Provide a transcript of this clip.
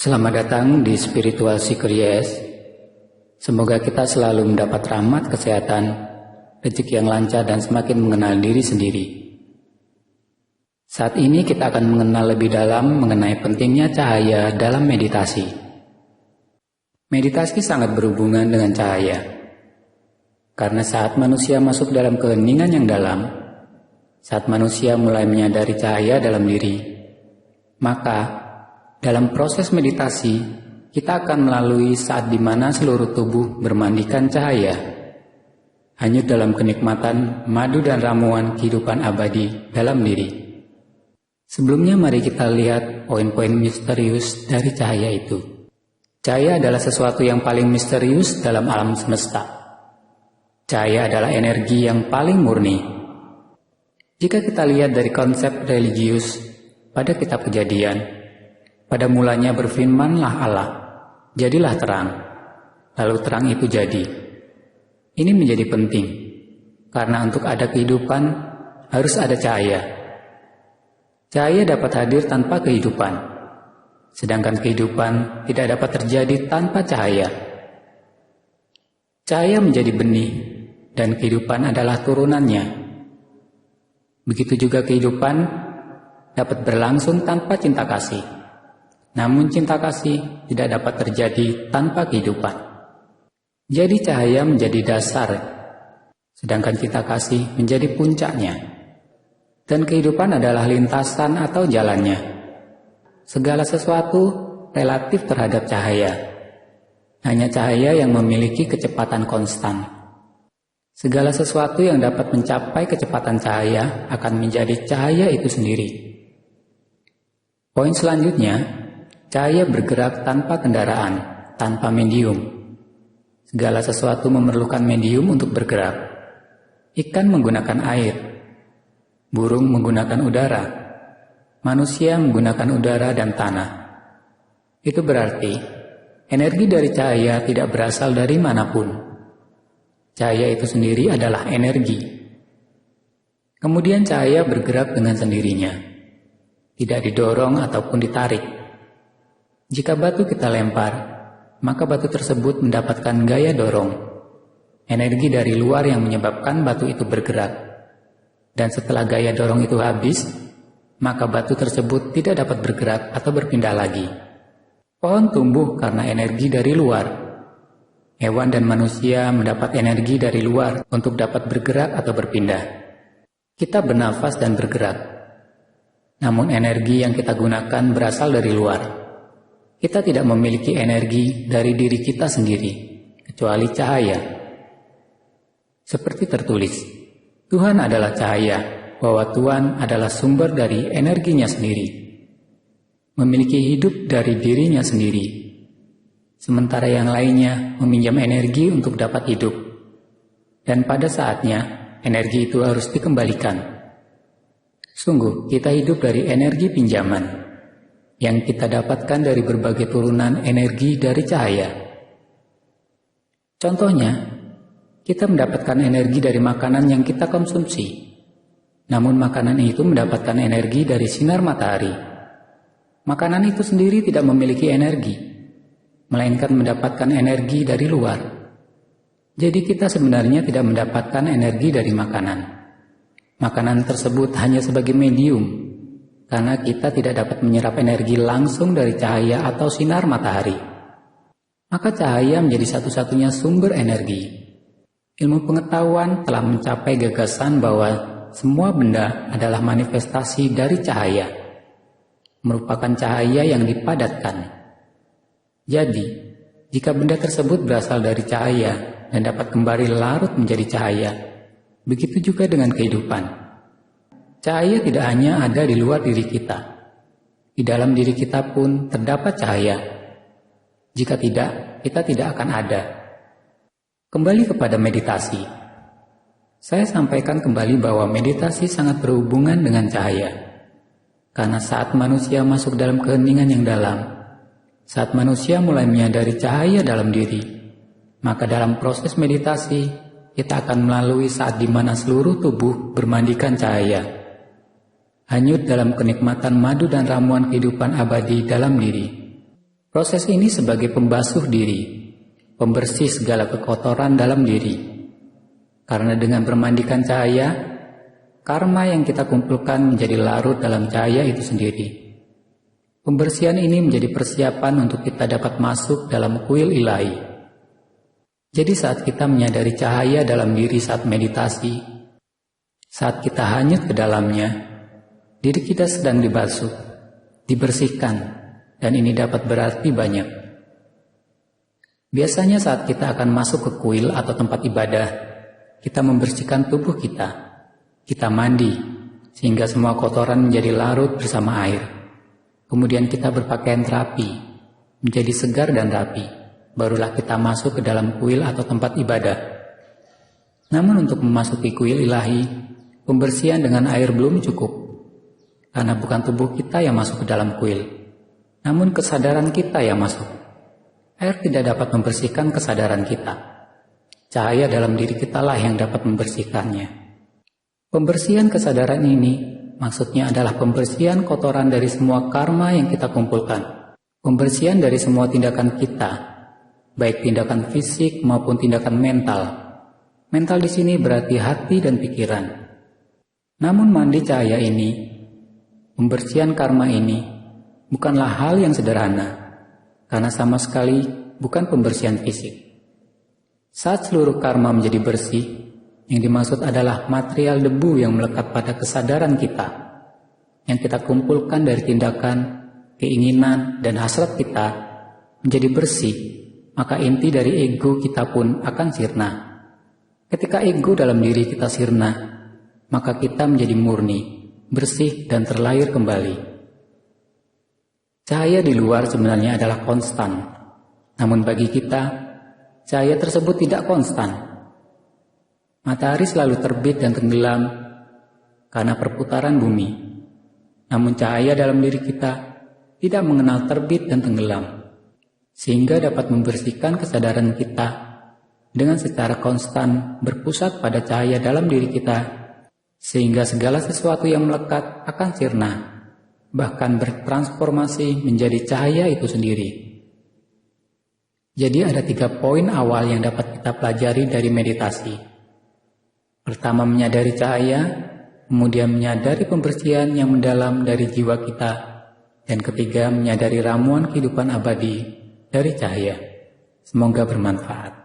Selamat datang di Spiritual Seekers. Semoga kita selalu mendapat rahmat kesehatan, rezeki yang lancar dan semakin mengenal diri sendiri. Saat ini kita akan mengenal lebih dalam mengenai pentingnya cahaya dalam meditasi. Meditasi sangat berhubungan dengan cahaya. Karena saat manusia masuk dalam keheningan yang dalam, saat manusia mulai menyadari cahaya dalam diri, maka dalam proses meditasi, kita akan melalui saat di mana seluruh tubuh bermandikan cahaya, hanyut dalam kenikmatan madu dan ramuan kehidupan abadi dalam diri. Sebelumnya mari kita lihat poin-poin misterius dari cahaya itu. Cahaya adalah sesuatu yang paling misterius dalam alam semesta. Cahaya adalah energi yang paling murni. Jika kita lihat dari konsep religius pada kitab Kejadian, pada mulanya berfirmanlah Allah, jadilah terang. Lalu terang itu jadi. Ini menjadi penting, karena untuk ada kehidupan, harus ada cahaya. Cahaya dapat hadir tanpa kehidupan, sedangkan kehidupan tidak dapat terjadi tanpa cahaya. Cahaya menjadi benih, dan kehidupan adalah turunannya. Begitu juga kehidupan dapat berlangsung tanpa cinta kasih. Namun cinta kasih tidak dapat terjadi tanpa kehidupan. Jadi cahaya menjadi dasar, sedangkan cinta kasih menjadi puncaknya. Dan kehidupan adalah lintasan atau jalannya. Segala sesuatu relatif terhadap cahaya. Hanya cahaya yang memiliki kecepatan konstan. Segala sesuatu yang dapat mencapai kecepatan cahaya akan menjadi cahaya itu sendiri. Poin selanjutnya, cahaya bergerak tanpa kendaraan, tanpa medium. Segala sesuatu memerlukan medium untuk bergerak. Ikan menggunakan air, burung menggunakan udara, manusia menggunakan udara dan tanah. Itu berarti, energi dari cahaya tidak berasal dari manapun. Cahaya itu sendiri adalah energi. Kemudian cahaya bergerak dengan sendirinya, tidak didorong ataupun ditarik. Jika batu kita lempar, maka batu tersebut mendapatkan gaya dorong, energi dari luar yang menyebabkan batu itu bergerak. Dan setelah gaya dorong itu habis, maka batu tersebut tidak dapat bergerak atau berpindah lagi. Pohon tumbuh karena energi dari luar. Hewan dan manusia mendapat energi dari luar untuk dapat bergerak atau berpindah. Kita bernafas dan bergerak. Namun energi yang kita gunakan berasal dari luar. Kita tidak memiliki energi dari diri kita sendiri, kecuali cahaya. Seperti tertulis, Tuhan adalah cahaya, bahwa Tuhan adalah sumber dari energinya sendiri. Memiliki hidup dari dirinya sendiri. Sementara yang lainnya meminjam energi untuk dapat hidup. Dan pada saatnya, energi itu harus dikembalikan. Sungguh, kita hidup dari energi pinjaman yang kita dapatkan dari berbagai turunan energi dari cahaya. Contohnya, kita mendapatkan energi dari makanan yang kita konsumsi. Namun makanan itu mendapatkan energi dari sinar matahari. Makanan itu sendiri tidak memiliki energi, melainkan mendapatkan energi dari luar. Jadi kita sebenarnya tidak mendapatkan energi dari makanan. Makanan tersebut hanya sebagai medium, karena kita tidak dapat menyerap energi langsung dari cahaya atau sinar matahari. Maka cahaya menjadi satu-satunya sumber energi. Ilmu pengetahuan telah mencapai gagasan bahwa semua benda adalah manifestasi dari cahaya, merupakan cahaya yang dipadatkan. Jadi, jika benda tersebut berasal dari cahaya dan dapat kembali larut menjadi cahaya, begitu juga dengan kehidupan. Cahaya tidak hanya ada di luar diri kita. Di dalam diri kita pun terdapat cahaya. Jika tidak, kita tidak akan ada. Kembali kepada meditasi. Saya sampaikan kembali bahwa meditasi sangat berhubungan dengan cahaya. Karena saat manusia masuk dalam keheningan yang dalam, saat manusia mulai menyadari cahaya dalam diri, maka dalam proses meditasi, kita akan melalui saat di mana seluruh tubuh bermandikan cahaya. Hanyut dalam kenikmatan madu dan ramuan kehidupan abadi dalam diri. Proses ini sebagai pembasuh diri, pembersih segala kekotoran dalam diri. Karena dengan bermandikan cahaya, karma yang kita kumpulkan menjadi larut dalam cahaya itu sendiri. Pembersihan ini menjadi persiapan untuk kita dapat masuk dalam kuil ilahi. Jadi saat kita menyadari cahaya dalam diri saat meditasi, saat kita hanyut ke dalamnya, diri kita sedang dibasuh, dibersihkan, dan ini dapat berarti banyak. Biasanya saat kita akan masuk ke kuil atau tempat ibadah, kita membersihkan tubuh kita. Kita mandi, sehingga semua kotoran menjadi larut bersama air. Kemudian kita berpakaian rapi, menjadi segar dan rapi. Barulah kita masuk ke dalam kuil atau tempat ibadah. Namun untuk memasuki kuil ilahi, pembersihan dengan air belum cukup. Karena bukan tubuh kita yang masuk ke dalam kuil, namun kesadaran kita yang masuk. Air tidak dapat membersihkan kesadaran kita. Cahaya dalam diri kita lah yang dapat membersihkannya. Pembersihan kesadaran ini maksudnya adalah pembersihan kotoran dari semua karma yang kita kumpulkan. Pembersihan dari semua tindakan kita, baik tindakan fisik maupun tindakan mental. Mental di sini berarti hati dan pikiran. Namun mandi cahaya ini, pembersihan karma ini, bukanlah hal yang sederhana, karena sama sekali bukan pembersihan fisik. Saat seluruh karma menjadi bersih, yang dimaksud adalah material debu yang melekat pada kesadaran kita, yang kita kumpulkan dari tindakan, keinginan, dan hasrat kita menjadi bersih, maka inti dari ego kita pun akan sirna. Ketika ego dalam diri kita sirna, maka kita menjadi murni, bersih, dan terlahir kembali. Cahaya di luar sebenarnya adalah konstan, namun bagi kita, cahaya tersebut tidak konstan. Matahari selalu terbit dan tenggelam karena perputaran bumi, namun cahaya dalam diri kita tidak mengenal terbit dan tenggelam, sehingga dapat membersihkan kesadaran kita dengan secara konstan berpusat pada cahaya dalam diri kita, sehingga segala sesuatu yang melekat akan sirna, bahkan bertransformasi menjadi cahaya itu sendiri. Jadi ada 3 poin awal yang dapat kita pelajari dari meditasi. Pertama, menyadari cahaya, kemudian menyadari pembersihan yang mendalam dari jiwa kita, dan ketiga, menyadari ramuan kehidupan abadi dari cahaya. Semoga bermanfaat.